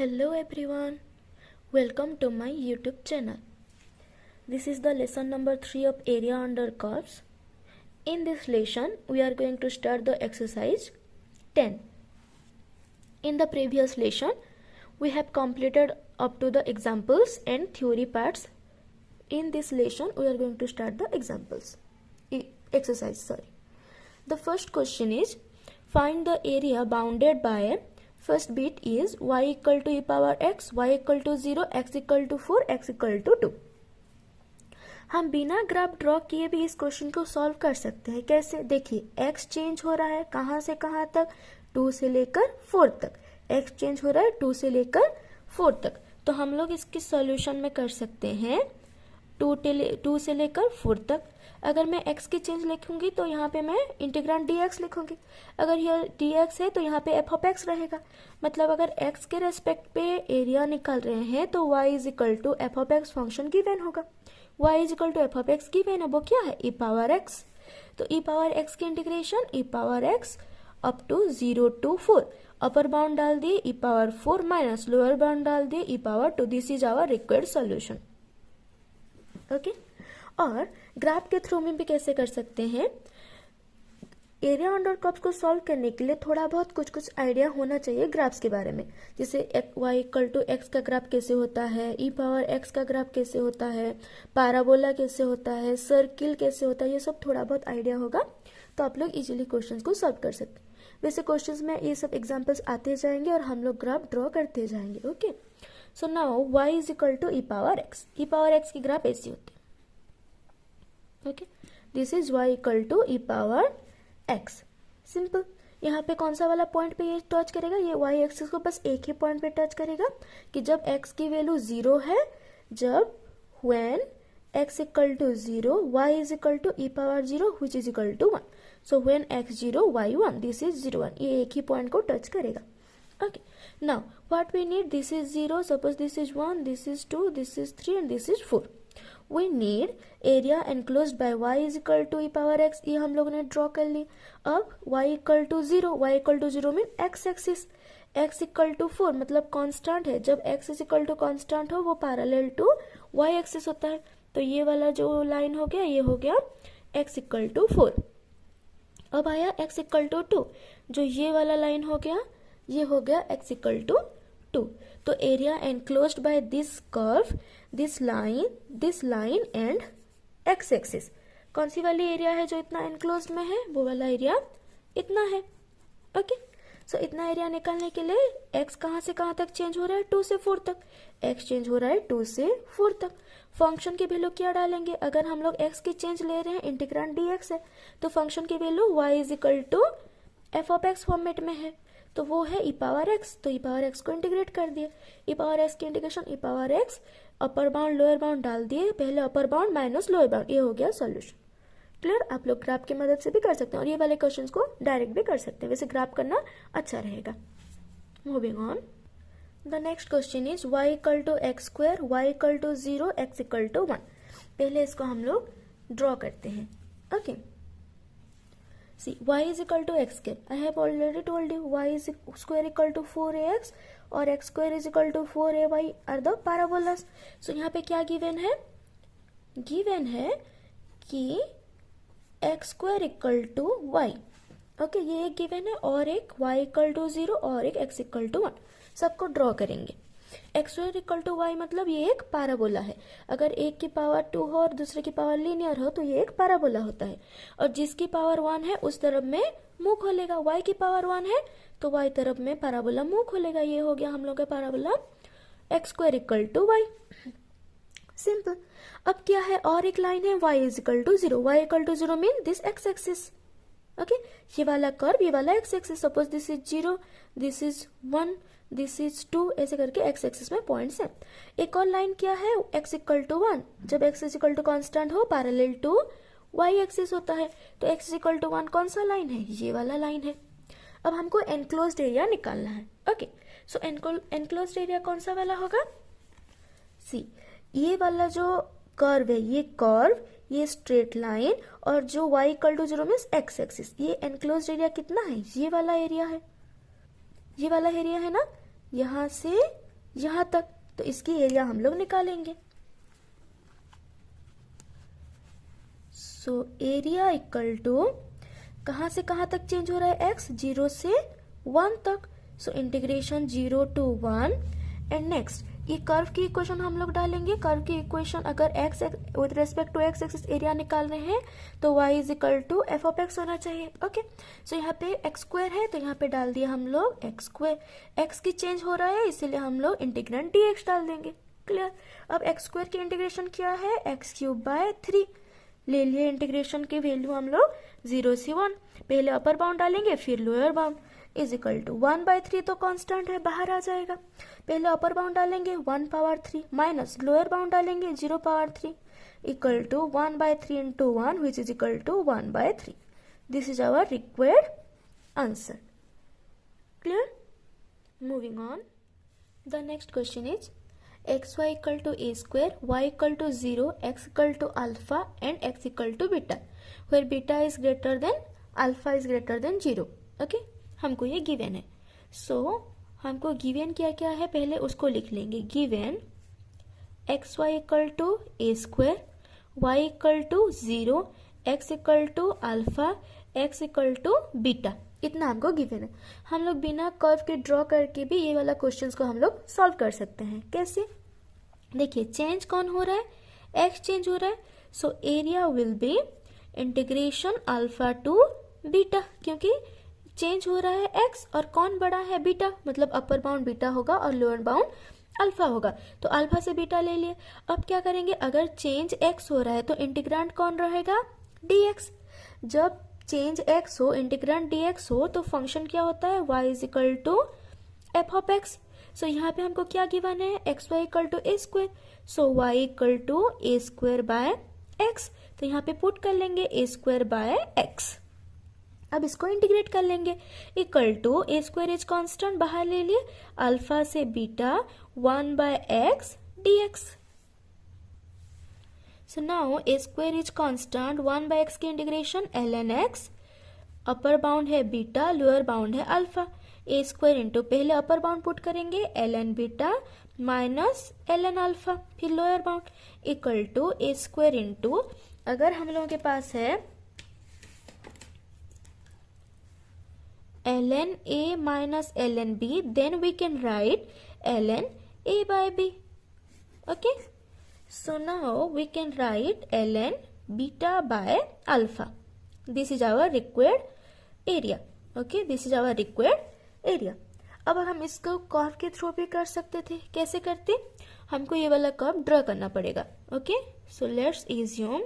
Hello everyone, welcome to my YouTube channel. This is the lesson number 3 of area under curves. In this lesson, we are going to start the exercise 10. In the previous lesson, we have completed up to the examples and theory parts. In this lesson, we are going to start the exercise. The first question is, find the area bounded by first bit is y equal to e power x, y equal to 0, x equal to 4, x equal to 2. हम बिना graph draw किए भी इस question को solve कर सकते हैं. कैसे? देखिए, x चेंज हो रहा है कहाँ से कहाँ तक, 2 से लेकर 4 तक. x चेंज हो रहा है 2 से लेकर 4 तक. तो हम लोग इसके सॉल्यूशन में कर सकते हैं 2 से लेकर 4 तक. अगर मैं x की चेंज लिखूंगी तो यहाँ पे मैं इंटीग्रांड dx लिखूंगी. अगर यह dx है तो यहाँ पे f ऑफ x रहेगा. मतलब अगर x के रेस्पेक्ट पे एरिया निकाल रहे हैं तो y is equal to F of X function given होगा. y is equal to F of X given है, वो क्या है? e power x. तो e पावर x की integration e power x up to 0 to 4. Upper bound डाल दिए e power 4 minus lower bound डाल दिए e power 2. This is our required solution. Okay. और ग्राफ के थ्रू में भी कैसे कर सकते हैं? एरिया अंडर कर्व्स को सॉल्व करने के लिए थोड़ा बहुत कुछ आइडिया होना चाहिए ग्राफ्स के बारे में. जैसे y इक्वल टू एक्स का ग्राफ कैसे होता है, e पावर x का ग्राफ कैसे होता है, पैराबोला कैसे होता है, सर्किल कैसे होता है, ये सब थोड़ा बहुत आइडिया होगा तो आप लोग इजीली क्वेश्चंस को सॉल्व कर सकते हैं. वैसे क्वेश्चंस में ये सब एग्जांपल्स आते जाएंगे और हम लोग ग्राफ ड्रॉ करते जाएंगे. Okay. So now y is equal to e power x. e power x की ग्राफ ऐसी होती है. Okay. This is y equal to e power x. Simple. यहाँ पे कौन सा वाला पॉइंट पे ये टच करेगा? ये y एक्सिस को बस एक ही पॉइंट पे टच करेगा कि जब x की वैल्यू 0 है, जब when x equal to 0, y is equal to e power 0 which is equal to 1. So when x 0, y 1, this is 0 1. ये एक ही पॉइंट को टच करेगा. Okay. Now what we need? This is 0. Suppose this is 1, this is 2, this is 3 and this is 4. We need area enclosed by y is equal to e power x. ये हम लोगों ने draw कर ली. अब y equal to 0, y equal to 0 mean x axis, x equal to 4 मतलब constant है. जब x is equal to constant हो वो पैरेलल टू y एक्सिस होता है. तो ये वाला जो लाइन हो गया, ये हो गया x इक्वल टू 4. अब आया x इक्वल टू 2. जो ये वाला लाइन हो गया, ये हो गया x इक्वल टू 2. तो area enclosed by this curve, this line and x axis. कौन सी वाली एरिया है जो इतना एनक्लोज्ड में है? वो वाला एरिया इतना है. ओके. सो इतना एरिया निकालने के लिए x कहाँ से कहाँ तक चेंज हो रहा है? 2 से 4 तक. x चेंज हो रहा है 2 से 4 तक. फंक्शन की वैल्यू क्या डालेंगे? अगर हम लोग x की चेंज ले रहे हैं, इंटीग्रांड dx है, तो फंक्शन की value y is equal to F of X format में है. तो वो है e पावर x. तो e पावर x को इंटीग्रेट कर दिए. e पावर x की integration e power x upper bound lower bound डाल दिए. पहले upper bound minus lower bound. ये हो गया सॉल्यूशन. क्लियर? आप लोग ग्राफ की मदद से भी कर सकते हैं और ये वाले क्वेश्चंस को डायरेक्ट भी कर सकते हैं. वैसे ग्राफ करना अच्छा रहेगा. Moving on. The next question is y equal to X square, y equal to 0, x equal to 1. पहले इसको हम लोग ड्रॉ करते हैं. Okay. See, y is equal to x square. I have already told you y is square equal to 4ax और x square is equal to 4ay are the parabolas. So यहाँ पे क्या given है? Given है कि x square equal to y. Okay, ये एक given है और एक y equal to 0 और एक x equal to 1. सबको ड्रॉ करेंगे. X square equal to Y मतलब ये एक पैराबोला है. अगर एक की पावर 2 हो और दूसरे की पावर लीनियर हो तो ये एक पैराबोला होता है. और जिसकी पावर 1 है उस तरफ में मुंह खोलेगा. वाई की पावर 1 है तो वाई तरफ में पैराबोला मुंह खोलेगा. ये हो गया हम लोग का parabola X square equal to Y. Simple. अब क्या है? और एक लाइन है y is equal to 0. y equal to 0 mean this X axis. Okay. ये वाला कर्व, ये वाला X axis. Suppose this is 0, this is 1, this is 2, ऐसे करके एक्स एक्सिस में पॉइंट्स है. एक और लाइन क्या है? x equal to 1. जब x is equal to constant हो, पैरेलल टू y एक्सिस होता है. तो x इज इक्वल टू 1 कौन सा लाइन है? ये वाला लाइन है. अब हमको एनक्लोज्ड एरिया निकालना है. ओके. सो एनक्लोज्ड एरिया कौन सा वाला होगा? सी, ये वाला जो कर्व है, ये कर्व, ये स्ट्रेट लाइन और जो y equal to 0 means x axis. ये एनक्लोज्ड एरिया कितना है? ये वाला एरिया है. ये वाला एरिया है ना, यहाँ से यहाँ तक, तो इसकी एरिया हम लोग निकालेंगे। सो एरिया इक्वल टू, कहाँ से कहाँ तक चेंज हो रहा है x, 0 से 1 तक, so integration 0 to 1। And next ये कर्व की इक्वेशन हम लोग डालेंगे। कर्व की इक्वेशन अगर x with respect to x axis area निकाल रहे हैं तो y is equal to F of X होना चाहिए। ओके, सो यहाँ पे एक्स स्क्वायर है तो यहाँ पे डाल दिया हम लोग एक्स स्क्वायर। एक्स की चेंज हो रहा है इसीलिए हम लोग इंटीग्रेंट dx डाल देंगे। क्लियर। अब एक्स स्क्वायर की इंटीग्रेशन क्या है, एक्स क्यूब बाय 3 ले लिए। इंटीग्रेशन की वैल्यू हम लोग 0 से 1, पहले अपर बाउंड डालेंगे फिर lower bound, is equal to 1/3 तो कांस्टेंट है बाहर आ जाएगा। पहले अपर बाउंड डालेंगे 1/3 माइनस लोअर बाउंड डालेंगे 0/3 equal to 1/3 into 1 which is equal to 1/3। This is our required answer. Clear. Moving on, the next question is xy equal to a square, y equal to 0, x equal to alpha and x equal to beta, where beta is greater than alpha is greater than 0। Okay, हमको ये given है। सो हमको given क्या क्या है पहले उसको लिख लेंगे। Given xy equal to a square, y equal to 0, x equal to alpha, x equal to beta, इतना हमको गिवन है। हम लोग बिना कर्व के ड्रॉ करके भी ये वाला क्वेश्चंस को हम लोग सॉल्व कर सकते हैं। कैसे, देखिए चेंज कौन हो रहा है, x चेंज हो रहा है, so area will be integration alpha two beta, क्योंकि चेंज हो रहा है x और कौन बड़ा है बीटा, मतलब अपर बाउंड बीटा होगा और लोअर बाउंड अल्फा होगा, तो अल्फा से बीटा ले लिए। अब क्या करेंगे, अगर चेंज x हो रहा है तो इंटीग्रांड कौन रहेगा, dx। जब चेंज x हो, इंटीग्रांड dx हो, तो फंक्शन क्या होता है, y is equal to F of X. So यहाँ पे हमको क्या गिवन है, x Y equal to A square, so y equal to A square by X, तो यहाँ पे पुट कर लेंगे ए स्क्वायर बाय एक्स। अब इसको इंटीग्रेट कर लेंगे, equal to A square is constant बाहर ले लिए, अल्फा से beta 1/x dx। So now A square is constant, 1/x की integration ln x, upper bound है बीटा, लोअर बाउंड है अल्फा, ए स्क्वायर इंटू पहले अपर बाउंड पुट करेंगे ln beta minus ln alpha, फिर lower bound equal to A square into, अगर हम लोगों के पास है ln a minus ln b, then we can write ln a by b. Okay, so now we can write ln beta by alpha. This is our required area. Okay, this is our required area. अब हम इसको curve के through भी कर सकते थे। कैसे करते, हमको ये वाला कर्व ड्रॉ करना पड़ेगा। Okay, so let's assume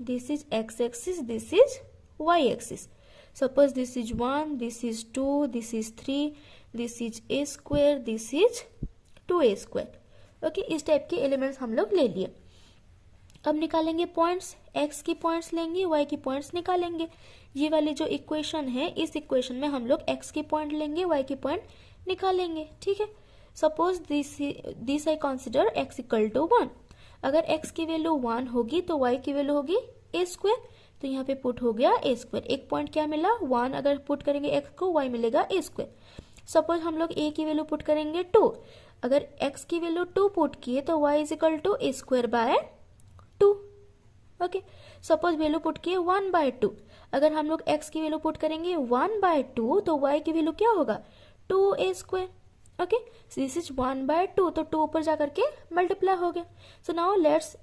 this is x axis, this is y axis. Suppose this is 1, this is 2, this is 3, this is a square, this is 2a square. Okay, इस टाइप के elements हम लोग ले लिए। अब निकालेंगे पॉइंट्स, x की points लेंगे, y की पॉइंट्स निकालेंगे। ये वाली जो इक्वेशन है, इस इक्वेशन में हम लोग x की पॉइंट लेंगे, y की पॉइंट निकालेंगे। ठीक है, suppose this I consider x equal to 1। अगर x की वैल्यू 1 होगी तो y की वैल्यू होगी a स्क्वायर, तो यहाँ पे पुट हो गया ए स्क्वायर। एक पॉइंट क्या मिला, 1, अगर पुट करेंगे x को, y मिलेगा ए स्क्वायर। सपोज हम लोग a की वैल्यू पुट करेंगे 2, अगर x की वैल्यू 2 पुट किए तो y is equal to A square by 2। Okay, suppose value put किए 1/2, अगर हम लोग x की वैल्यू पुट करेंगे 1/2 तो y की वैल्यू क्या होगा, 2a square. Okay, this is 1/2, तो 2 ऊपर जाकर के मल्टीप्लाई हो गया। So now let's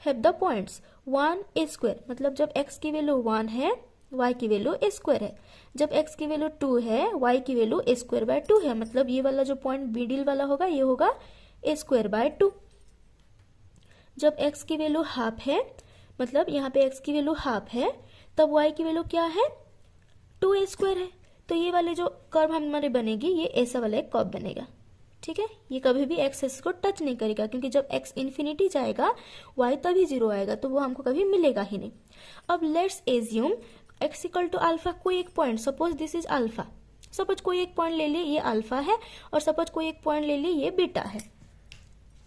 have the points. 1a square मतलब जब x की वैल्यू 1 है, y की वैल्यू a स्क्वायर है। जब x की वैल्यू 2 है, y की वैल्यू a स्क्वायर बाय 2 है, मतलब ये वाला जो पॉइंट मिडिल वाला होगा ये होगा a स्क्वायर बाय 2। जब x की वैल्यू हाफ है, मतलब यहाँ पे x की वैल्यू हाफ है, तब y की वैल्यू क्या है, 2a स्क्वायर है। तो ये वाले जो कर्व हमारे बनेगी, ये ऐसा वाला एक कर्व बनेगा। ठीक है, ये कभी भी एक्स को टच नहीं करेगा, क्योंकि जब x इन्फिनिटी जाएगा y तभी 0 आएगा, तो वो हमको कभी मिलेगा ही नहीं। अब let's assume x equal to alpha, कोई एक point, suppose this is alpha, suppose कोई एक पॉइंट ले लिए ये अल्फा है, और सपोज कोई एक पॉइंट ले लिए ये बीटा है।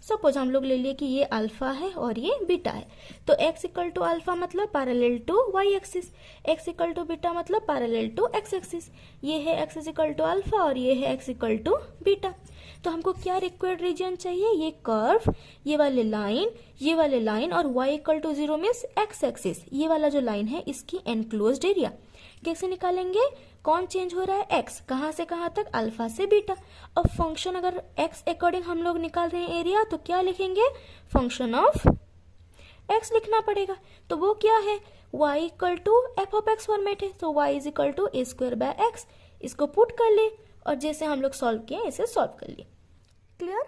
सपोज हम लोग ले लिए कि ये अल्फा है और ये बीटा है, तो x इक्वल टू अल्फा मतलब parallel to y axis, x equal to beta मतलब पैरेलल टू x एक्सिस। ये है x is equal to alpha और ये है x इक्वल टू बीटा। तो हमको क्या रिक्वायर्ड रीजन चाहिए, ये कर्व, ये वाले लाइन और y equal to 0 means x axis, ये वाला जो लाइन है इसकी एनक्लोज्ड एरिया। कैसे निकालेंगे, कौन चेंज हो रहा है, x, कहाँ से कहाँ तक, अल्फा से बीटा। अब फंक्शन अगर x अकॉर्डिंग हम लोग निकाल रहे हैं एरिया, तो क्या लिखेंगे, फंक्शन ऑफ x लिखना पड़ेगा। तो वो क्या है, y equal to F of X format है, तो y is equal to A square by X. इसको पुट कर ले और जैसे हम लोग सॉल्व किए इसे सॉल्व कर लिए। Clear.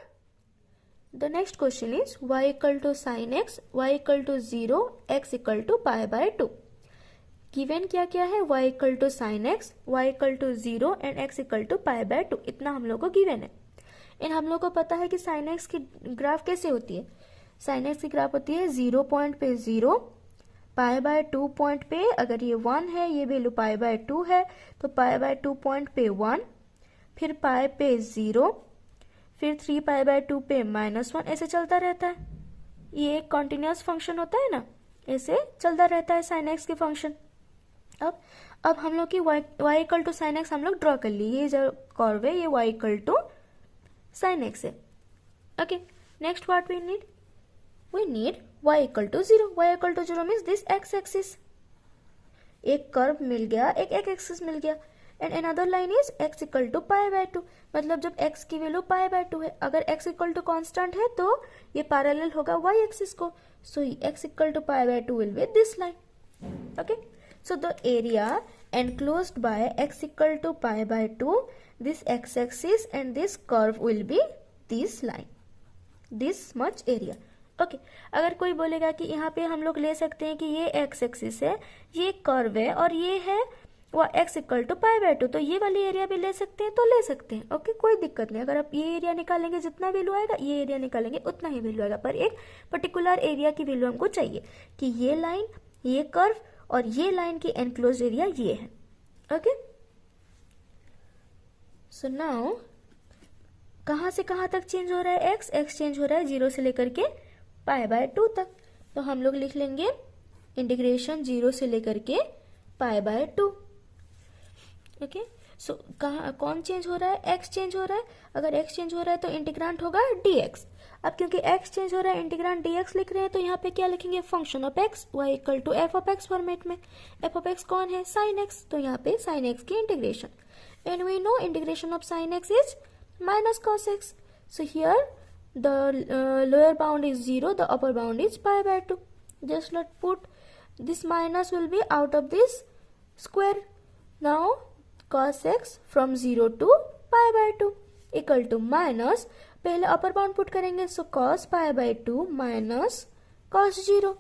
The next question is y equal to sine X, y equal to 0, x equal to pi by 2। Given क्या क्या है, y equal to sine X, y equal to 0 and x equal to pi by 2, इतना हम लोग को given है। And हम लोग को पता है कि साइन एक्स की ग्राफ कैसे होती है, साइन एक्स की ग्राफ होती है 0 पॉइंट पे 0, पाई बाय 2 पॉइंट पे, अगर ये 1 है, ये वैल्यू पाई बाय 2 है, तो पाई बाय 2 पॉइंट पे 1, फिर पाई पे 0, फिर 3 पाई बाय 2 पे -1, ऐसे चलता रहता है। ये एक कॉन्टिन्यूअस फंक्शन होता है ना, ऐसे चलता रहता है साइन एक्स के फंक्शन। अब हम लोग की y equal to sine X हम लोग ड्रॉ कर लिए, ये जो कर्व है ये y equal to sine X है। Okay, next what we need y equal to 0, y equal to 0 means this x axis, एक कर्व मिल गया, एक x एक्सिस मिल गया। And another line is x equal to pi by 2, मतलब जब x की वैल्यू पाई बाय 2 है, अगर x इक्वल टू कॉन्स्टेंट है तो ये पैरेलल होगा y एक्सिस को, so x equal to pi by 2 will be this line. Okay, so the area enclosed by x equal to pi by 2, this x axis and this curve will be this line, this much area. Okay, अगर कोई बोलेगा कि यहाँ पे हम लोग ले सकते हैं कि ये x एक्सिस है, ये कर्व है और ये है वो x equal to pi by 2, तो ये वाली एरिया भी ले सकते हैं, तो ले सकते हैं। ओके, कोई दिक्कत नहीं, अगर आप ये एरिया निकालेंगे जितना वैल्यू आएगा, ये एरिया निकालेंगे उतना ही वैल्यू आएगा, पर एक पर्टिकुलर एरिया की वैल्यू हमको चाहिए कि ये लाइन, ये कर्व और ये लाइन की एनक्लोज एरिया ये है। ओके, सो नाउ कहाँ से कहाँ तक चेंज हो रहा है, x चेंज हो रहा है 0 से लेकर के पाई बाय 2 तक, तो हम लोग लिख लेंगे इंटीग्रेशन 0 से लेकर के पाई बाय 2। ओके, सो कौन चेंज हो रहा है, x चेंज हो रहा है। अगर x चेंज हो रहा है तो इंटीग्रांट होगा dx। अब क्योंकि x चेंज हो रहा है, इंटीग्रांट dx लिख रहे हैं, तो यहाँ पे क्या लिखेंगे, function of x, y equal to F of X format में। एफ ऑफ एक्स कौन है, साइन x, तो यहाँ पे साइन x की integration, and we know integration of sine x is minus cos x, so here the lower bound is 0, the upper bound is pi by 2। Just let put this minus will be out of this square. Now cos x from 0 to pi by 2 equal to minus, पहले upper bound put करेंगे, so cos pi by 2 minus cos 0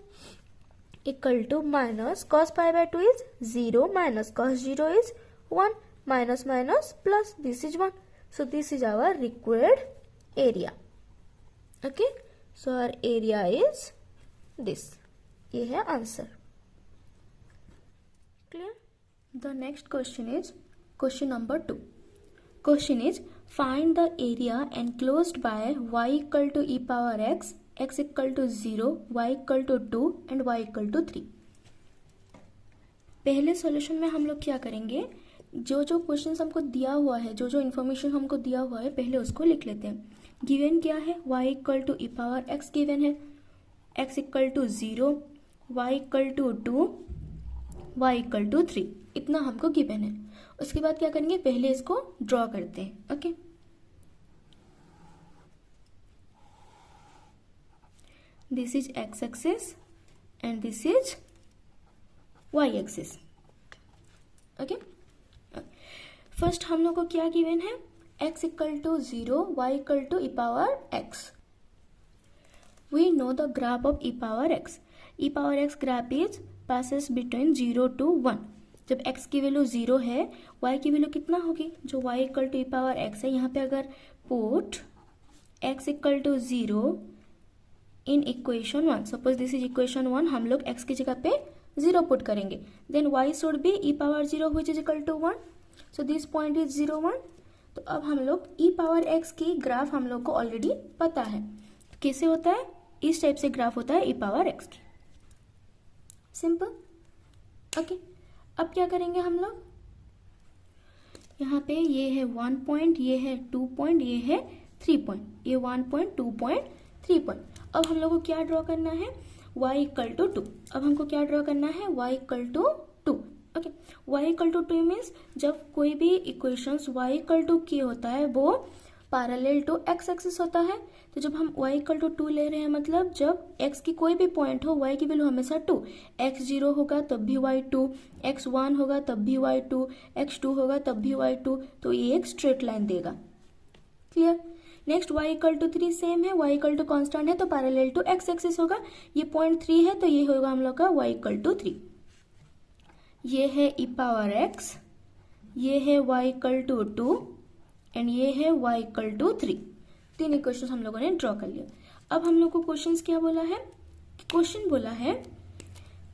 equal to minus cos pi by 2 is 0 minus cos 0 is 1, minus minus plus, this is 1, so this is our required area. Okay, so our area is this, ये है answer. Clear. The next question is question number 2. Question is find the area enclosed by y equal to e power x, x equal to 0, y equal to 2 and y equal to 3. पहले solution में हम लोग क्या करेंगे, जो जो question हमको दिया हुआ है, जो जो इन्फॉर्मेशन हमको दिया हुआ है, पहले उसको लिख लेते हैं। गिवन क्या है, y equal to E power x given है, x equal to 0, y equal to 2, y equal to 3, इतना हमको गिवन है। उसके बाद क्या करेंगे, पहले इसको ड्रॉ करते हैं। Okay, this is x axis and this is y axis. Okay, first हम लोग को क्या गिवन है, x equal to 0, y equal to E power x। We know the graph of e power x। E power x graph is passes between 0 to 1। जब x की value 0 है, y की value कितना होगी, जो y equal to E power x है, यहाँ पे अगर put x equal to 0 in equation 1, suppose this is equation 1, हम लोग x की जगह पे 0 पुट करेंगे, then y should be e power 0 which is equal to 1, so this point is 0 1। तो अब हम लोग ई पावर x की ग्राफ हम लोग को ऑलरेडी पता है कैसे होता है, इस टाइप से ग्राफ होता है ई पावर x की, सिंपल। ओके, अब क्या करेंगे हम लोग, यहाँ पे ये है 1 पॉइंट, ये है 2 पॉइंट, ये है 3 पॉइंट, ये 1 पॉइंट, 2 पॉइंट, 3 पॉइंट। अब हम लोग को क्या ड्रॉ करना है, y इक्वल टू 2। अब हमको क्या ड्रॉ करना है, y equal to 2। Okay, y equal to 2 means जब कोई भी इक्वेशंस y इक्वल टू की होता है वो पैरेलल टू x एक्सिस होता है। तो जब हम y इक्वल टू 2 ले रहे हैं, मतलब जब x की कोई भी पॉइंट हो, y की वैल्यू हमेशा 2, x 0 होगा तब भी y 2, x 1 होगा तब भी y 2, x 2 होगा तब भी y 2, तो ये एक स्ट्रेट लाइन देगा। Clear. Next y equal to 3 same है, y इक्वल टू कॉन्स्टेंट है तो पैरेलल टू x एक्सिस होगा। ये पॉइंट 3 है तो ये होगा हम लोग का y इक्वल टू 3। ये है e पावर x, ये है y इक्वल टू 2 एंड ये है y इक्वल टू 3। तीन इक्वेशन हम लोगों ने ड्रॉ कर लिया। अब हम लोग को क्वेश्चन क्या बोला है, क्वेश्चन बोला है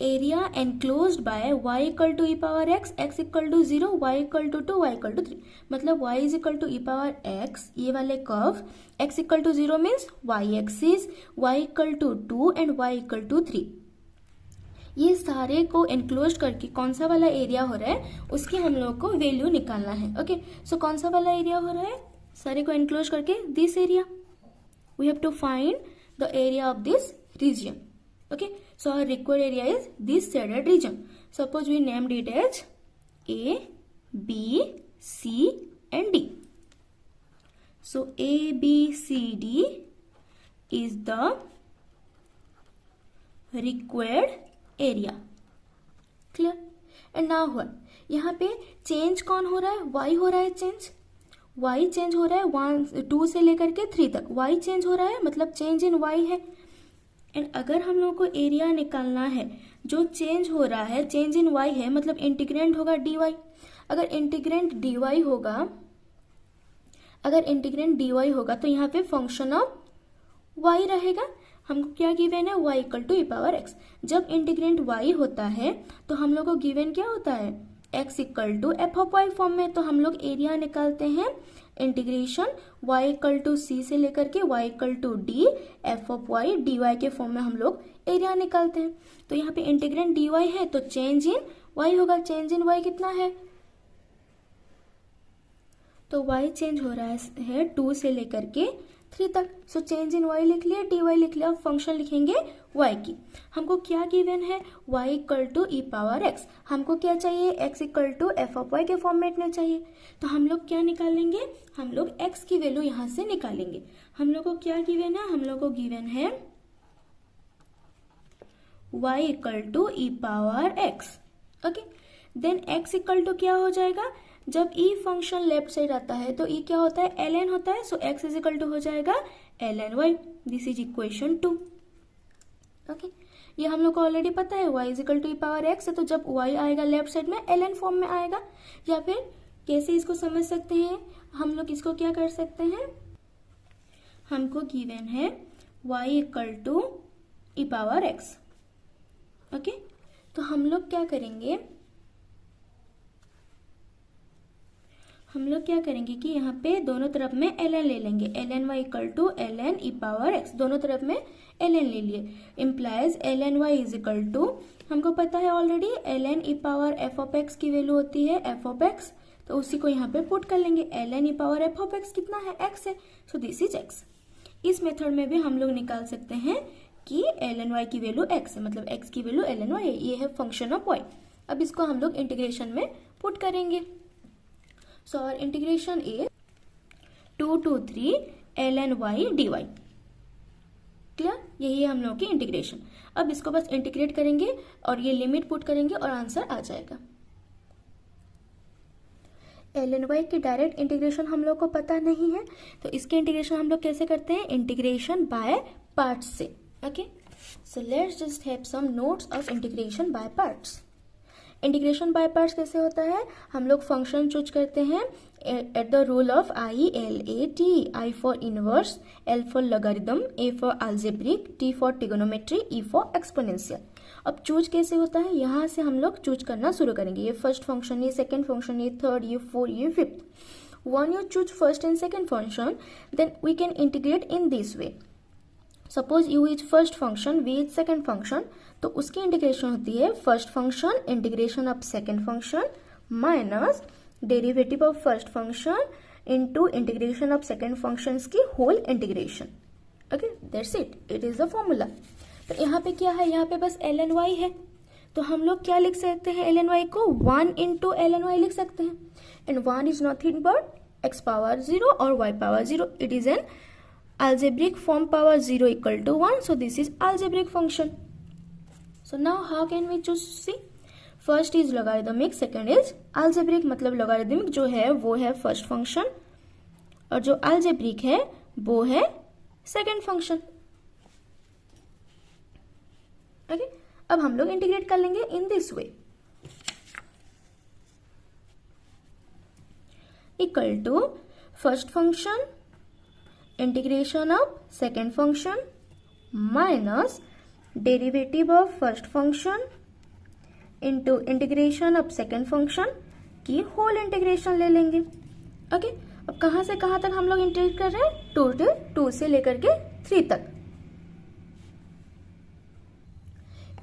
area enclosed by y equal to E power x, x equal to 0, y equal to 2, y equal to 3। मतलब y is equal to E power x, ये वाले curve, x equal to 0 means y axis, y equal to 2 and y equal to 3। ये सारे को enclose करके कौन सा वाला एरिया हो रहा है उसकी हम लोग को वैल्यू निकालना है। ओके, सो कौन सा वाला एरिया हो रहा है, सारे को एनक्लोज करके this area, we have to find the area of this region. Okay, so our required area is this shaded region. Suppose we named it as A, B, C and D. So A, B, C, D is the required area. Clear? And now what? यहाँ पे change कौन हो रहा है, y हो रहा है change, y change हो रहा है 2 से लेकर के 3 तक, y चेंज हो रहा है मतलब चेंज इन y है। एंड अगर हम लोग को एरिया निकालना है जो चेंज हो रहा है, चेंज इन y है मतलब इंटीग्रेंट होगा dy। अगर इंटीग्रेंट dy होगा, अगर इंटीग्रेंट dy होगा तो यहाँ पे फंक्शन ऑफ y रहेगा। हमको क्या गिवन है, y equal to E power x। जब इंटीग्रेंट y होता है तो हम लोग को गिवन क्या होता है, x equal to F of y form में। तो हम लोग एरिया निकालते हैं integration y equal to c से लेकर के y equal to d f of y dy के फॉर्म में हम लोग एरिया निकालते हैं। तो यहाँ पे इंटीग्रेंट dy है तो चेंज इन y होगा, चेंज इन y कितना है, तो y चेंज हो रहा है 2 से लेकर के 3 तक। सो चेंज इन y लिख लिया, dy लिख लिया, फंक्शन लिखेंगे y की। हमको क्या गिवन है, y equal to E power x। हमको क्या चाहिए, x equal to F of y के फॉर्मेट में चाहिए। तो हम लोग क्या निकालेंगे, हम लोग x की वैल्यू यहां से निकालेंगे। हम लोग को क्या गिवन है, हम लोग को गिवन है y equal to E power x। Okay, then x equal to क्या हो जाएगा, जब e फंक्शन लेफ्ट साइड आता है तो e क्या होता है, ln होता है। So x is equal to हो जाएगा ln y। This is equation 2। Okay, ये हम लोग को ऑलरेडी पता है y is equal to E power x है, तो जब y आएगा लेफ्ट साइड में ln फॉर्म में आएगा। या फिर कैसे इसको समझ सकते हैं, हम लोग इसको क्या कर सकते हैं, हमको गिवन है y equal to E power x। Okay, तो हम लोग क्या करेंगे, हम लोग क्या करेंगे कि यहाँ पे दोनों तरफ में ln ले लेंगे, ln y equal to ln e power x, दोनों तरफ में ln ले लिए, implies ln y is equal to, हमको पता है already ln e power f of x की वैल्यू होती है f ऑफ x, तो उसी को यहाँ पे पुट कर लेंगे। ln e power f of x कितना है, x है, सो दिस इज x। इस मेथड में भी हम लोग निकाल सकते हैं कि ln y की वैल्यू x है, मतलब x की वैल्यू ln y है, ये है फंक्शन ऑफ y। अब इसको हम लोग इंटीग्रेशन में पुट करेंगे। So our integration is 2 to 3 ln y dy। Clear, यही है हम लोग की इंटीग्रेशन। अब इसको बस इंटीग्रेट करेंगे और ये लिमिट पुट करेंगे और आंसर आ जाएगा। ln y की डायरेक्ट इंटीग्रेशन हम लोग को पता नहीं है, तो इसके इंटीग्रेशन हम लोग कैसे करते हैं, इंटीग्रेशन बाय पार्ट्स से। Okay, so let's just have some notes of integration by parts. Integration by parts कैसे होता है, हम लोग फंक्शन चूज करते हैं at the rule of ILAT, I for inverse, L for logarithm, A for algebraic, T for trigonometry, E for exponential. अब choose कैसे होता है, यहाँ से हम लोग चूज करना शुरू करेंगे। ये फर्स्ट फंक्शन, ये सेकंड फंक्शन, ये थर्ड, ये फोर्थ, ये fifth. When you choose first and second function, then we can integrate in this way. Suppose U is first function, V is second function, तो उसकी इंटीग्रेशन होती है first function integration of second function minus derivative of first function into integration of second functions की whole integration. Okay, that's it, it is the formula. तो यहाँ पे क्या है, यहाँ पे बस ln y है, तो हम लोग क्या लिख सकते हैं, ln y को 1 इंटू ln y लिख सकते हैं. And 1 is nothing but x power 0 और y power 0. It is an algebraic form power 0 equal to 1. So this is algebraic function. So now how can we choose? See, first is logarithmic, second is algebraic. मतलब logarithmic जो है वो है first function और जो algebraic है वो है second function. Okay? अब हम लोग इंटीग्रेट कर लेंगे in this way. Equal to first function integration of second function minus derivative of first function into integration of second function की whole integration ले लेंगे. ओके, अब कहाँ से कहाँ तक हम लोग इंटीग्रेट कर रहे हैं, टोटल 2 से लेकर के 3 तक.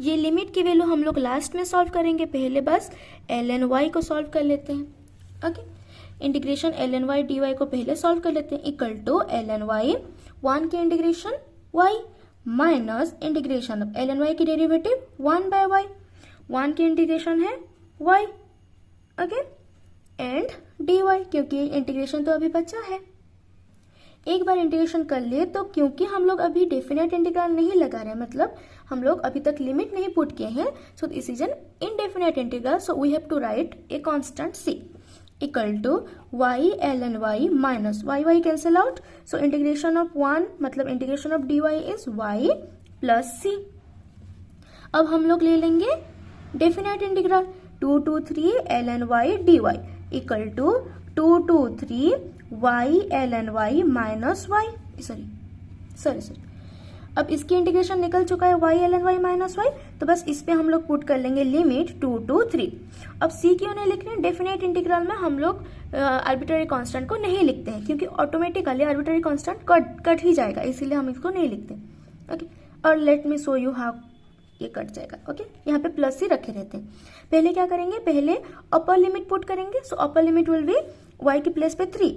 ये लिमिट की वैल्यू हम लोग लास्ट में सॉल्व करेंगे, पहले बस ln y को सॉल्व कर लेते हैं. Okay, integration ln y dy को पहले सॉल्व कर लेते हैं. इक्वल टू ln y 1 की integration y minus integration of ln y की डेरिवेटिव 1 बाय y. 1 की इंटीग्रेशन है y. ओके, एंड dy, क्योंकि इंटीग्रेशन तो अभी बचा है. एक बार इंटीग्रेशन कर लिए तो क्योंकि हम लोग अभी डेफिनेट इंटीग्रल नहीं लगा रहे हैं, मतलब हम लोग अभी तक लिमिट नहीं पुट किए हैं, so this is an indefinite integral. So we have to write a constant c equal to y ln y minus y cancel out. So integration of 1 मतलब integration of dy is y plus c. अब हम लोग ले लेंगे definite integral 2 to 3 ln y dy equal to 2 to 3 y ln y minus y. Sorry अब इसकी integration निकल चुका है y ln y minus y, तो बस इस पे हम लोग पुट कर लेंगे लिमिट 2 to 3. अब c क्यों नहीं लिख रहे हैं, डेफिनेट इंटीग्रल में हम लोग आर्बिट्ररी कांस्टेंट को नहीं लिखते हैं क्योंकि ऑटोमेटिकली आर्बिट्ररी कांस्टेंट कट ही जाएगा, इसीलिए हम इसको नहीं लिखते. ओके, और let me show you how ये कट जाएगा. ओके, यहाँ पे प्लस ही रखे रहते हैं. पहले क्या करेंगे, पहले अपर लिमिट पुट करेंगे. So upper limit will be y की प्लेस पे 3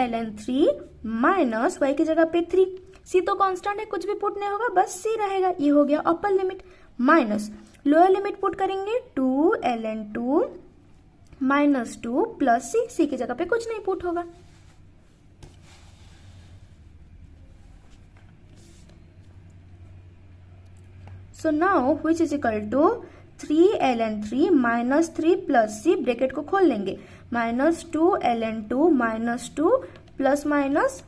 ln 3 माइनस y की जगह पे 3. c तो कांस्टेंट है, कुछ भी पुट नहीं होगा, बस c रहेगा. ये हो गया upper limit. Minus lower limit put करेंगे 2 ln 2 माइनस 2 प्लस c की जगह पे कुछ नहीं पुट होगा. So now which is equal to 3 ln 3 minus 3 plus c, bracket को खोल लेंगे, minus 2 ln 2 minus 2 plus minus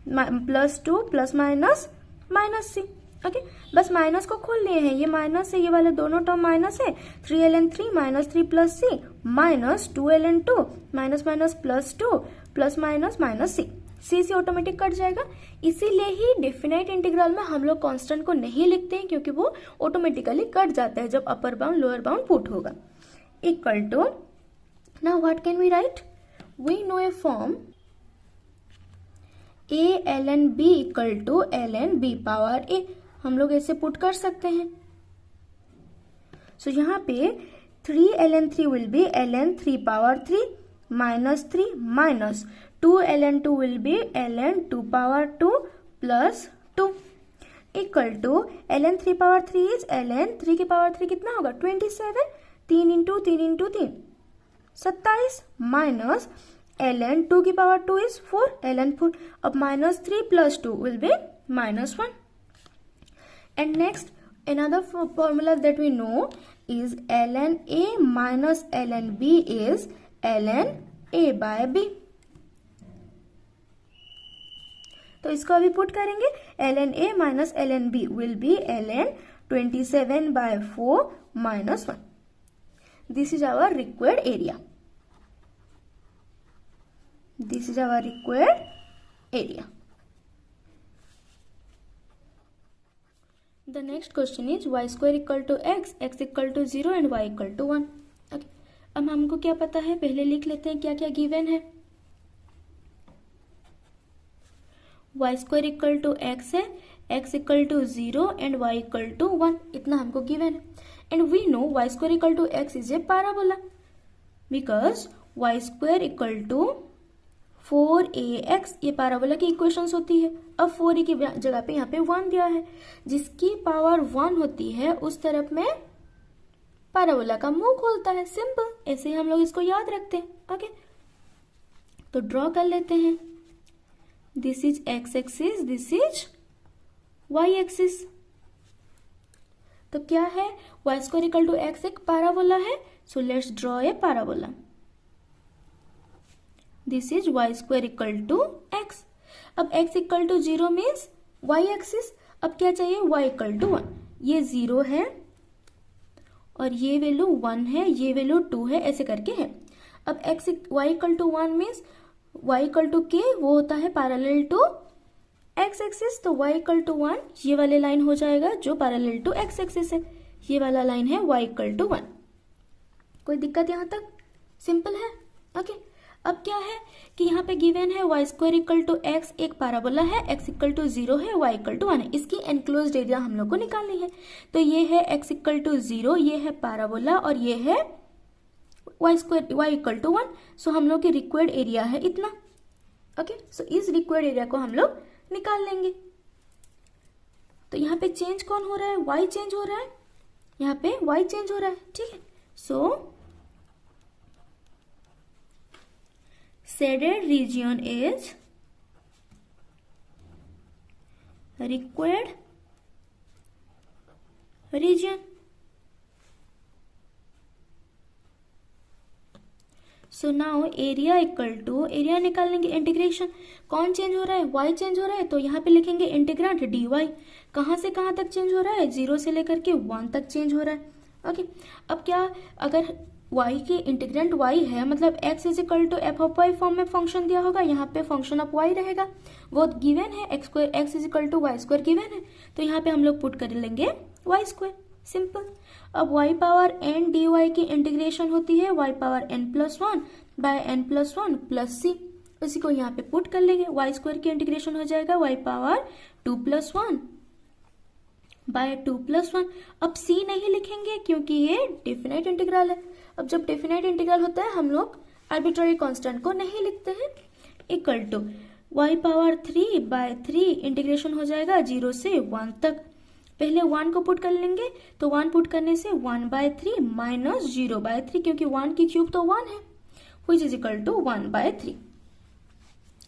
plus 2 plus minus minus c. Okay, बस माइनस को खोल लिए हैं, ये माइनस है, ये वाले दोनों टर्म माइनस है. 3 ln 3 minus 3 plus c minus 2 ln 2 minus minus plus 2 plus minus minus c. c से ऑटोमेटिक कट जाएगा. इसीलिए ही डेफिनेट इंटीग्रल में हम लोग कांस्टेंट को नहीं लिखते हैं क्योंकि वो ऑटोमेटिकली कट जाता है जब upper bound lower bound put होगा. Equal to, now what can we write, we know a form a ln b equal to ln b power a. हम लोग ऐसे पुट कर सकते हैं. सो यहाँ पे 3 ln 3 will be ln 3 power 3 minus 3 minus 2 ln 2 will be ln 2 power 2 plus 2 equal to ln 3 power 3 is ln 3 की power 3 कितना होगा 27. 3 इंटू 3 इंटू 3 27 माइनस ln 2 की पावर 2 इज 4 ln 4. अब minus 3 plus 2 will B minus 1. And next, another formula that we know is ln a minus ln b is ln a by b. तो इसको अभी put करेंगे, ln a minus ln b will be ln 27 by 4 minus 1. This is our required area. This is our required area. The next question is y square equal to x, x equal to 0 and y equal to 1. Okay. अब हमको क्या पता है, पहले लिख लेते हैं क्या क्या गिवन है. y square equal to x है, x equal to 0 and y equal to 1, इतना हमको गिवन है. And we know y square equal to x is a parabola because y square equal to 4ax, ये parabola की equations होती है। अब 4a की जगह पे यहाँ पे 1 दिया है, जिसकी पावर 1 होती है उस तरफ में पैराबोला का मुंह खोलता है। सिंपल, ऐसे ही हम लोग इसको याद रखते हैं। ओके, तो ड्रॉ कर लेते हैं। This is x axis, this is y axis. तो क्या है, y square equal to x एक पैराबोला है, so let's draw a parabola. This is y square equal to x. अब x equal to 0 means y axis. अब क्या चाहिए, y equal to 1। ये 0 है और ये वैल्यू 1 है, ये वैल्यू 2 है, ऐसे करके है। अब y equal to 1 means y equal to k, वो होता है पैरेलल टू x एक्सिस। तो y इक्वल टू 1 ये वाले लाइन हो जाएगा जो पैरेलल टू x एक्सिस है। ये वाला लाइन है y इक्वल टू 1। कोई दिक्कत यहां तक? सिंपल है। ओके, अब क्या है कि यहाँ पे गिवन है y square equal to x एक पैराबोला है, x इक्वल टू 0 है, y इक्वल टू 1 है। इसकी एनक्लोज्ड एरिया हम लोग को निकालनी है। तो ये है x इक्वल टू 0, ये है पैराबोला और ये है y इक्वल टू 1। सो हम लोग की रिक्वायर्ड एरिया है इतना। ओके, सो इस रिक्वायर्ड एरिया को हम लोग निकाल लेंगे। तो यहाँ पे चेंज कौन हो रहा है, y चेंज हो रहा है, यहाँ पे y चेंज हो रहा है। ठीक है, so shaded region is required region। So now area equal to, area निकालेंगे इंटीग्रेशन। कौन चेंज हो रहा है, y चेंज हो रहा है, तो यहाँ पे लिखेंगे इंटीग्रेंट dy। कहाँ से कहाँ तक चेंज हो रहा है, 0 से लेकर के 1 तक चेंज हो रहा है। ओके, अब क्या, अगर y की इंटीग्रेंट y है, मतलब x is equal to F of y form में फंक्शन दिया होगा, यहाँ पे फंक्शन ऑफ y रहेगा, वो गिवन है। x is equal to y square given है, तो यहाँ पे हम लोग पुट कर लेंगे y स्क्वायर। सिंपल। अब y पावर n dy की इंटीग्रेशन होती है y power n plus 1 by n plus 1 plus c। उसी को यहाँ पे पुट कर लेंगे, y स्क्वायर की इंटीग्रेशन हो जाएगा y power 2 plus 1 by 2 plus 1। अब c नहीं लिखेंगे क्योंकि ये डेफिनेट इंटीग्रल है। अब जब डेफिनेट इंटीग्रल होता है हम लोग आर्बिट्ररी कांस्टेंट को नहीं लिखते हैं। Equal to y power 3 by 3 integration हो जाएगा 0 से 1 तक। पहले 1 को पुट कर लेंगे, तो 1 पुट करने से 1 बाय 3 माइनस 0 बाय 3, क्योंकि 1 की क्यूब तो 1 है, which is equal to 1 by 3।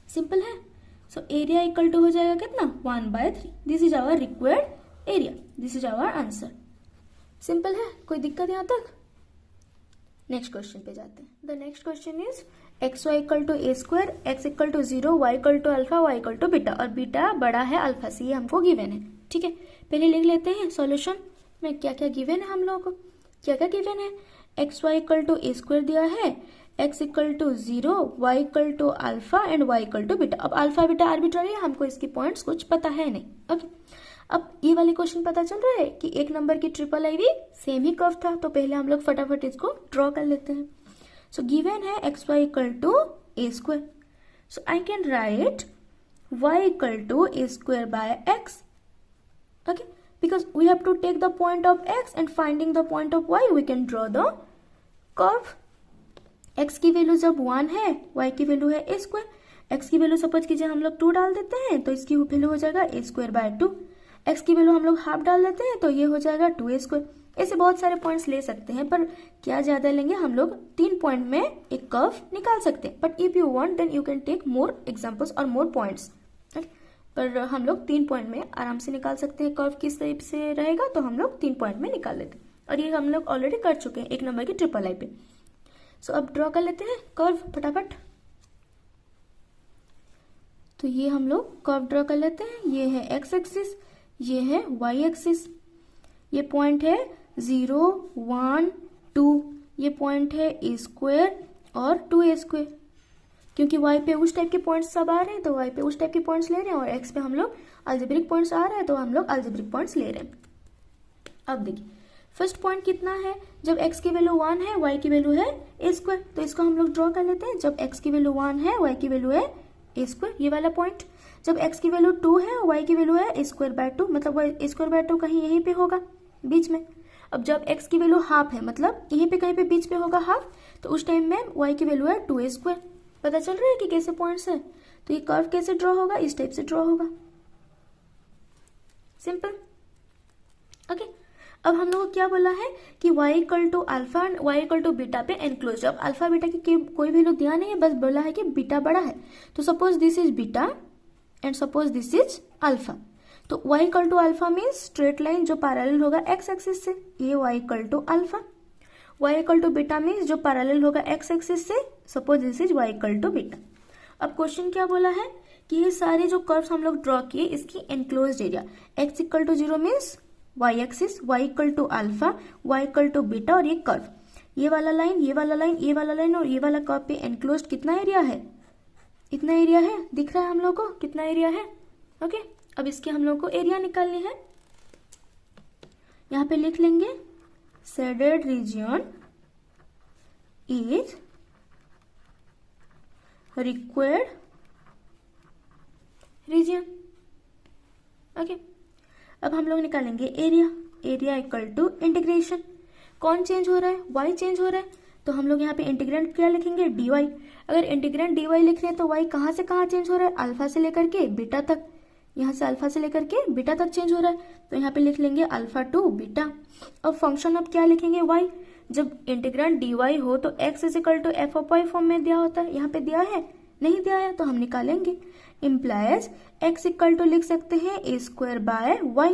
Simple है। सो एरिया इक्वल टू हो जाएगा कितना, 1 by 3। This is our required area, this is our answer. Simple है, कोई दिक्कत यहाँ तक? नेक्स्ट क्वेश्चन पे जाते हैं। The next question is x Y equal to A square, x equal to 0, y equal to alpha, y equal to beta, और beta बड़ा है अल्फा से, ये हमको गिवन है। ठीक है, पहले लिख लेते हैं सॉल्यूशन में क्या क्या गिवन है हम लोगों को। क्या क्या गिवन है, x Y equal to A square दिया है, x equal to 0, y equal to alpha and y equal to beta. अब अल्फा बीटा आर्बिट्ररी है, हमको इसकी पॉइंट्स कुछ पता है नहीं। ओके, अब ये वाले क्वेश्चन पता चल रहा है कि एक नंबर की ट्रिपल आई भी सेम ही कर्व था, तो पहले हम लोग फटाफट इसको ड्रॉ कर लेते हैं। सो गिवन है x Y equal to A square, so I can write y equal to A square by x. Okay, because we have to take the point of x and finding the point of y we can draw the curve. X की value जब 1 है, y की value है a square. X की value suppose कीजिए हम लोग 2 डाल देते हैं, तो इसकी वैल्यू हो जाएगा ए स्क्वायर बाय 2। एक्स की वैल्यू हम लोग हाफ डाल देते हैं, तो ये हो जाएगा 2a स्क्वायर। ऐसे बहुत सारे पॉइंट्स ले सकते हैं, पर क्या ज्यादा लेंगे, हम लोग 3 पॉइंट में एक कर्व निकाल सकते हैं। But if you want then you can take more examples और मोर पॉइंट्स। पर हम लोग 3 पॉइंट में आराम से निकाल सकते हैं। कर्व किस टाइप से रहेगा, तो हम लोग 3 पॉइंट में निकाल लेते हैं, और ये हम लोग ऑलरेडी कर चुके हैं एक नंबर की ट्रिपल आई पे। सो अब ड्रॉ कर लेते हैं कर्व फटाफट। तो ये हम लोग कर्व ड्रॉ कर लेते हैं। ये है एक्स एक्सिस, ये है वाई एक्सिस, ये पॉइंट है 0, 1, 2, ये पॉइंट है ए स्क्वायर और 2a स्क्वायर। क्योंकि y पे उस टाइप के पॉइंट्स सब आ रहे हैं, तो y पे उस टाइप के पॉइंट्स ले रहे हैं, और x पे हम लोग अलजेब्रिक पॉइंट्स आ रहे हैं, तो हम लोग अलजेब्रिक पॉइंट्स ले रहे हैं। अब देखिए फर्स्ट पॉइंट कितना है, जब x की वैल्यू 1 है, y की वैल्यू है ए स्क्वायर, तो इसको हम लोग ड्रॉ कर लेते हैं। जब x की वैल्यू 1 है, y की वैल्यू है ए स्क्वायर, ये वाला पॉइंट। जब x की वैल्यू 2 है, y की वैल्यू है ए स्क्वायर बाय 2, मतलब ए स्क्वायर बाय 2 कहीं यहीं पे होगा बीच में। अब जब x की वैल्यू हाफ है, मतलब यहीं पे कहीं पे बीच पे होगा हाफ, तो उस टाइम में y की वैल्यू है 2a²। पता चल रहा है कि कैसे पॉइंट्स है। तो ये कर्व कैसे ड्रॉ होगा, इस टाइप से ड्रॉ होगा, सिंपल। ओके, अब हम लोग को क्या बोला है कि y equal to alpha and y equal to beta पे एनक्लोज। अब अल्फा बीटा की कोई वैल्यू दिया नहीं है, बस बोला है कि बीटा बड़ा है। तो suppose this is beta and suppose this is alpha. तो y equal to alpha means straight line जो पैरेलल होगा x एक्सिस से, ये y equal to alpha. y equal to beta means जो पैरेलल होगा x एक्सिस से, suppose this is y equal to beta. अब question क्या बोला है कि ये सारे जो कर्व्स हम लोग ड्रॉ किए इसकी enclosed area, x equal to 0 means y axis, y equal to alpha, y equal to beta, और ये कर्व, ये वाला लाइन, ये वाला लाइन, ये वाला लाइन और ये वाला कर्व पे एनक्लोज्ड कितना एरिया है, इतना एरिया है। दिख रहा है हम लोग को कितना एरिया है। ओके, अब इसके हम लोग को एरिया निकालनी है। यहाँ पे लिख लेंगे shaded region is required region. Okay, अब हम लोग निकालेंगे area. Area equal to integration, कौन चेंज हो रहा है, y चेंज हो रहा है, तो हम लोग यहाँ पे इंटीग्रेंट क्या लिखेंगे, dy। अगर इंटीग्रेंट dy लिख रहे हैं तो y कहाँ से कहाँ चेंज हो रहा है, अल्फा से लेकर के बीटा तक, यहाँ से अल्फा से लेकर के बीटा तक चेंज हो रहा है। तो यहाँ पे लिख लेंगे अल्फा टू बीटा। अब फंक्शन अब क्या लिखेंगे, y। जब इंटीग्रेंट dy हो तो x is equal to F of y form में दिया होता है, यहाँ पे दिया है, नहीं दिया है तो हम निकालेंगे। इम्प्लाइज x इक्वल टू लिख सकते हैं a square by y।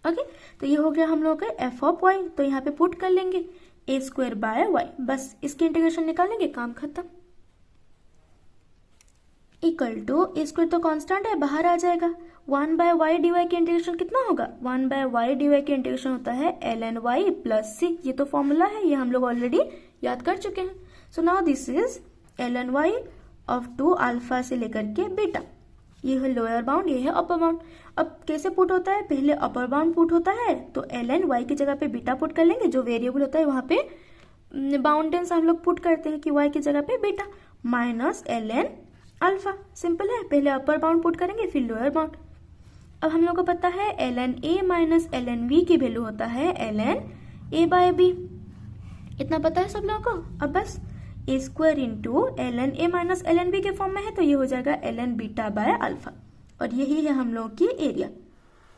Okay, तो ये हो गया हम लोग का एफ ऑफ वाई, तो यहाँ पे पुट कर लेंगे a स्क्वायर बाय वाई, बस इसकी इंटीग्रेशन निकालेंगे, काम खत्म। इक्वल टू a स्क्वायर तो कांस्टेंट है, बाहर आ जाएगा। 1 बाय वाई डी वाई की इंटीग्रेशन कितना होगा, 1 बाय वाई डी वाई की इंटीग्रेशन होता है ln y प्लस c। ये तो फॉर्मूला है, ये हम लोग ऑलरेडी याद कर चुके हैं। So now this is ln y of 2 alpha से लेकर के बीटा। ये है लोअर बाउंड, ये है अपर बाउंड। अब कैसे पुट होता है, पहले अपर बाउंड पुट होता है तो ln y की जगह पे बीटा पुट कर लेंगे, जो वेरिएबल होता है वहां पे बाउंडेंस हम लोग पुट करते हैं कि y की जगह पे beta minus ln alpha. Simple है, पहले अपर बाउंड पुट करेंगे फिर लोअर बाउंड। अब हम लोग को पता है ln a minus ln v की वैल्यू होता है ln a बाय b, इतना पता है सब लोगों को। अब बस a square into ln a minus ln b के फॉर्म में है तो ये हो जाएगा ln बीटा बाय अल्फा, और यही है हम लोग की एरिया।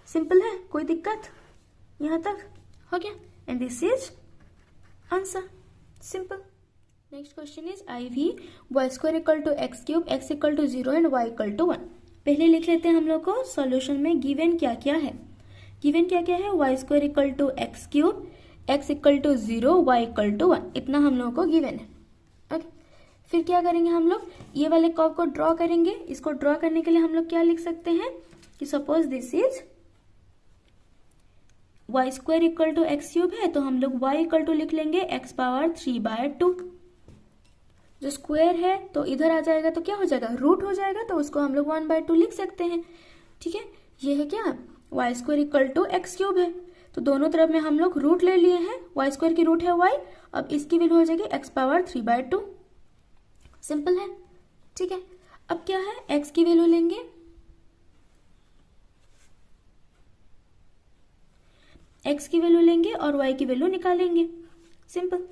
सिंपल है, कोई दिक्कत यहाँ तक हो गया, and this is answer, simple. Next question is IV y square equal to x cube, x equal to 0 and y equal to 1। पहले लिख लेते हैं हम लोग को सॉल्यूशन में गिवन क्या क्या है। गिवन क्या क्या है, y square equal to x cube, x equal to 0, y equal to 1, इतना हम लोग को गिवन है। ओके, फिर क्या करेंगे हम लोग, ये वाले कर्व को ड्रॉ करेंगे। इसको ड्रॉ करने के लिए हम लोग क्या लिख सकते हैं कि suppose this is y square equal to x cube है तो हम लोग y इक्वल टू लिख लेंगे x पावर 3 बाय 2। जो स्क्वायर है तो इधर आ जाएगा तो क्या हो जाएगा, रूट हो जाएगा, तो उसको हम लोग 1 बाय 2 लिख सकते हैं। ठीक है, ये है क्या, y square equal to x cube है, तो दोनों तरफ में हम लोग रूट ले लिए हैं, y स्क्वायर की रूट है y, अब इसकी वैल्यू हो जाएगी x पावर 3 बाय 2। सिंपल है, ठीक है। अब क्या है, x की वैल्यू लेंगे, x की वैल्यू लेंगे और y की वैल्यू निकालेंगे, सिंपल।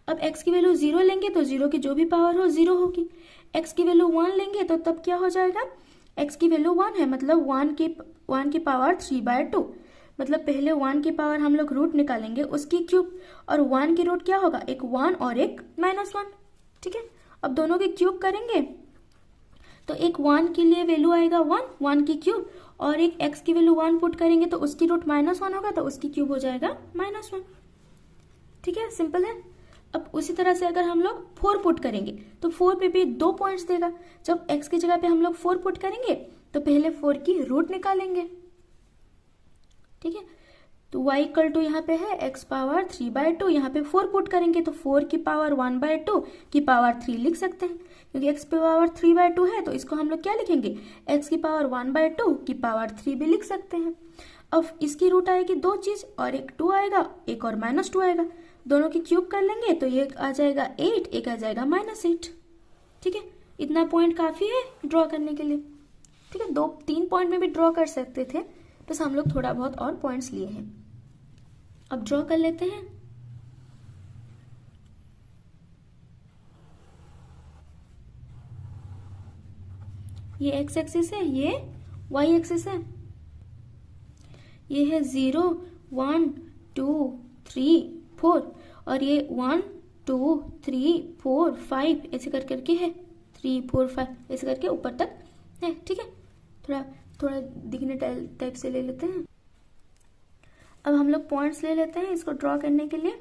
अब x की वैल्यू 0 लेंगे तो 0 की जो भी पावर हो 0 होगी। x की वैल्यू 1 लेंगे तो तब क्या हो जाएगा, x की वैल्यू 1 है मतलब 1 की पावर 3 बाय 2, मतलब पहले 1 की पावर हम लोग रूट निकालेंगे उसकी क्यूब, और 1 की रूट क्या होगा, एक 1 और एक -1। ठीक है, अब दोनों की क्यूब करेंगे तो एक 1 के लिए वैल्यू आएगा 1 की क्यूब, और एक x की वैल्यू 1 पुट करेंगे तो उसकी रूट -1 होगा तो उसकी क्यूब हो जाएगा -1। ठीक है, सिंपल है। अब उसी तरह से अगर हम लोग 4 पुट करेंगे तो 4 पे भी 2 पॉइंट्स देगा। जब x की जगह पे हम लोग 4 पुट करेंगे तो पहले 4 की रूट निकालेंगे। ठीक है, तो y इक्वल टू यहाँ पे है x पावर 3 बाय 2, यहाँ पे 4 पुट करेंगे तो 4 की पावर 1 बाय 2 की पावर 3 लिख सकते हैं, क्योंकि x पावर 3 बाय 2 है तो इसको हम लोग क्या लिखेंगे, x की पावर 1 बाय 2 की पावर 3 भी लिख सकते हैं। अब इसकी रूट आएगी 2 चीज, और एक 2 आएगा, एक और -2 आएगा, दोनों की क्यूब कर लेंगे तो ये आ जाएगा 8, एक आ जाएगा -8। ठीक है, इतना पॉइंट काफी है ड्रॉ करने के लिए। ठीक है, 2-3 पॉइंट में भी ड्रॉ कर सकते थे, बस हम लोग थोड़ा बहुत और पॉइंट्स लिए हैं। अब ड्रॉ कर लेते हैं। ये एक्स एक्सिस है, ये वाई एक्सिस है, ये है 0 1 2 3 4 और ये 1 2 3 4 5 ऐसे कर करके है, 3 4 5 ऐसे करके ऊपर तक है। ठीक है, थोड़ा थोड़ा दिखने टाइप से ले लेते हैं। अब हम लोग पॉइंट्स ले लेते हैं इसको ड्रॉ करने के लिए।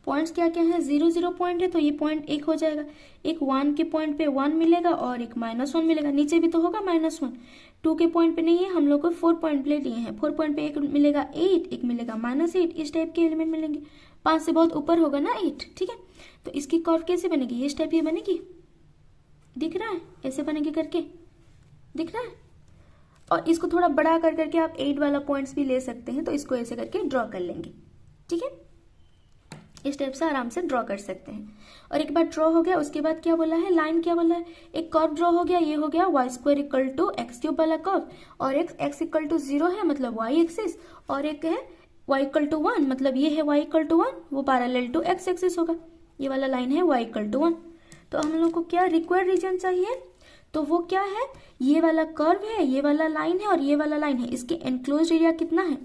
पॉइंट्स क्या क्या है, 0 0 पॉइंट है तो ये पॉइंट एक हो जाएगा, एक 1 के पॉइंट पे 1 मिलेगा और एक -1 मिलेगा, नीचे भी तो होगा -1। 2 के पॉइंट पे नहीं है, हम लोग को 4 पॉइंट ले लिए हैं, 4 पॉइंट पे एक मिलेगा 8, एक मिलेगा -8, इस टाइप के एलिमेंट मिलेंगे। 5 से बहुत ऊपर होगा ना 8। ठीक है, तो इसकी कर्व कैसे बनेगी, इस टाइप की बनेगी, दिख रहा है, ऐसे बनेगी करके, दिख रहा है। और इसको थोड़ा बड़ा कर करके आप 8 वाला पॉइंट्स भी ले सकते हैं, तो इसको ऐसे करके ड्रॉ कर लेंगे। ठीक है, इस टाइप से आराम से ड्रॉ कर सकते हैं। और एक बार ड्रॉ हो गया उसके बाद क्या बोला है, लाइन क्या बोला है, एक कर्व ड्रॉ हो गया, ये हो गया y² = x³ वाला कर्व, और एक x = 0 है मतलब y एक्सिस, और एक है y = 1 मतलब ये है y = 1, वो पैरेलल टू x एक्सिस होगा, ये वाला लाइन है y = 1। तो हम लोग को क्या रिक्वायर्ड रीजन चाहिए, तो वो क्या है, ये वाला कर्व है, ये वाला लाइन है और ये वाला लाइन है, इसके एनक्लोज्ड एरिया कितना है,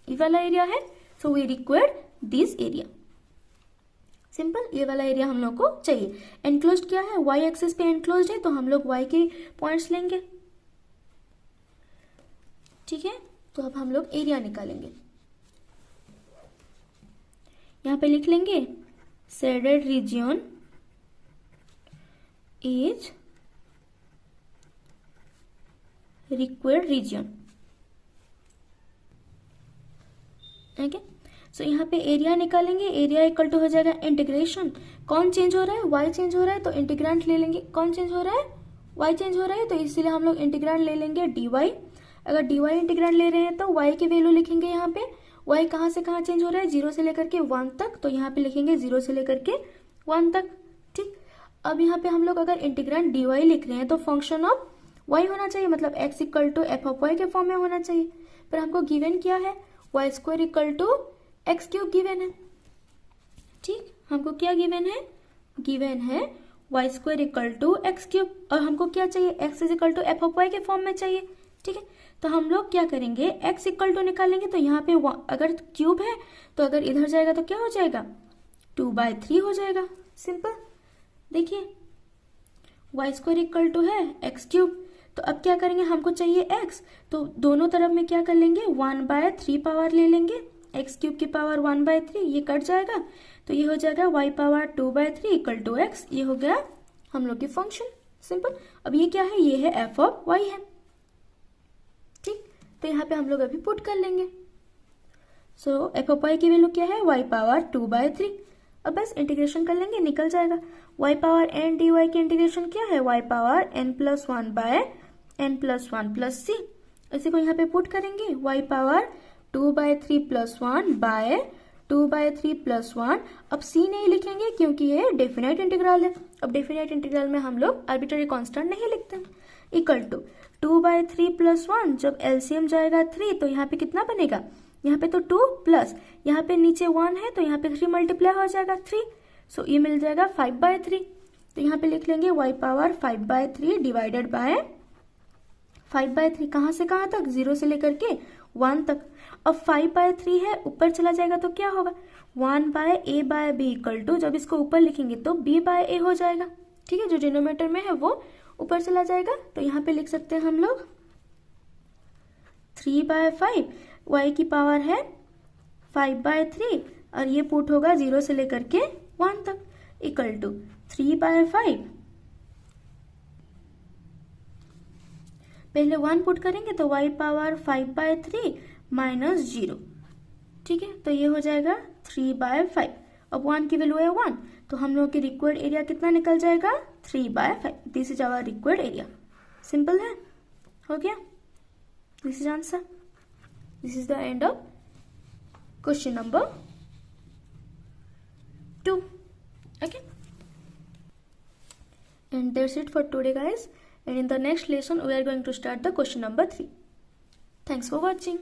ये वाला एरिया है, so we required this area. Simple, ये वाला एरिया हम लोग को चाहिए। एनक्लोज्ड क्या है, y एक्सिस पे एनक्लोज्ड है तो हम लोग y के पॉइंट्स लेंगे। ठीक है, तो अब हम लोग एरिया निकालेंगे। यहां पे लिख लेंगे shaded region is required region. Okay, so यहाँ पे एरिया निकालेंगे, एरिया इक्वल टू हो जाएगा इंटीग्रेशन, कौन चेंज हो रहा है, y चेंज हो रहा है तो इंटीग्रेंट ले लेंगे, कौन चेंज हो रहा है, y चेंज हो रहा है, तो इसीलिए हम लोग इंटीग्रेंट ले लेंगे dy। अगर dy इंटीग्रेंट ले रहे हैं तो y की वैल्यू लिखेंगे यहाँ पे, y कहाँ से कहाँ चेंज हो रहा है, 0 से लेकर के 1 तक, तो यहाँ पे लिखेंगे 0 से लेकर के 1 तक। ठीक, अब यहाँ पे हम लोग अगर इंटीग्रेंट dy लिख रहे हैं तो फंक्शन ऑफ y होना चाहिए, मतलब x = f(y) के फॉर्म में होना चाहिए, पर हमको गिवन क्या है, y² = x³ गिवन है। ठीक, हमको क्या गिवन है, गिवन है y² = x³, और हमको क्या चाहिए, x = f(y) के फॉर्म में चाहिए। ठीक है, तो हम लोग क्या करेंगे, x = निकालेंगे, तो यहाँ पे अगर क्यूब है तो अगर इधर जाएगा तो क्या हो जाएगा, 2/3 हो जाएगा। सिंपल, देखिए y² है x³, तो अब क्या करेंगे, हमको चाहिए x, तो दोनों तरफ में क्या कर लेंगे, 1/3 पावर ले लेंगे, x³ की पावर 1/3, ये कट जाएगा, तो ये हो जाएगा y पावर 2/3 = x, ये हो गया हम लोग की फंक्शन। सिंपल, अब ये क्या है, ये है f(y) है। ठीक, तो यहाँ पे हम लोग अभी पुट कर लेंगे, सो f(y) की वैल्यू क्या है, y पावर 2/3। अब बस इंटीग्रेशन कर लेंगे, निकल जाएगा, y पावर n dy की इंटीग्रेशन क्या है, y पावर n+1/n+1 + c, इसी को यहाँ पे पुट करेंगे, y पावर 2/3 + 1/2/3 + 1। अब c नहीं लिखेंगे क्योंकि ये डेफिनेट इंटीग्रल है, अब डेफिनेट इंटीग्रल में हम लोग आर्बिट्ररी कांस्टेंट नहीं लिखते, इक्वल टू 2/3 + 1, जब एलसीएम जाएगा 3 तो यहाँ पे कितना बनेगा, यहाँ पे तो 2 प्लस यहाँ पे नीचे 1 है तो यहाँ पे 3 मल्टीप्लाई हो जाएगा 3, सो ये मिल जाएगा 5/3। तो यहाँ पे लिख लेंगे y पावर 5/3 डिवाइडेड बाय 5/3, कहाँ से कहाँ तक, 0 से लेकर के 1 तक। अब 5/3 है, ऊपर चला जाएगा तो क्या होगा, 1/a/b = जब इसको ऊपर लिखेंगे तो b/a हो जाएगा। ठीक है, जो डिनोमिनेटर में है वो ऊपर चला जाएगा, तो यहाँ पे लिख सकते हैं हम लोग 3/5, y की पावर है 5/3 और ये पुट होगा 0 से लेकर के 1 तक, इक्वल टू 3/5, पहले 1 पुट करेंगे तो y पावर 5/3 - 0। ठीक है, तो ये हो जाएगा 3/5, अब 1 की वैल्यू है 1, तो हम लोग की रिक्वायर्ड एरिया कितना निकल जाएगा, 3/5, this is our required area. Simple है, हो गया, this is answer, this is the end of question number 2। okay, and that's it for today guys, and in the next lesson we are going to start the question number 3. Thanks for watching.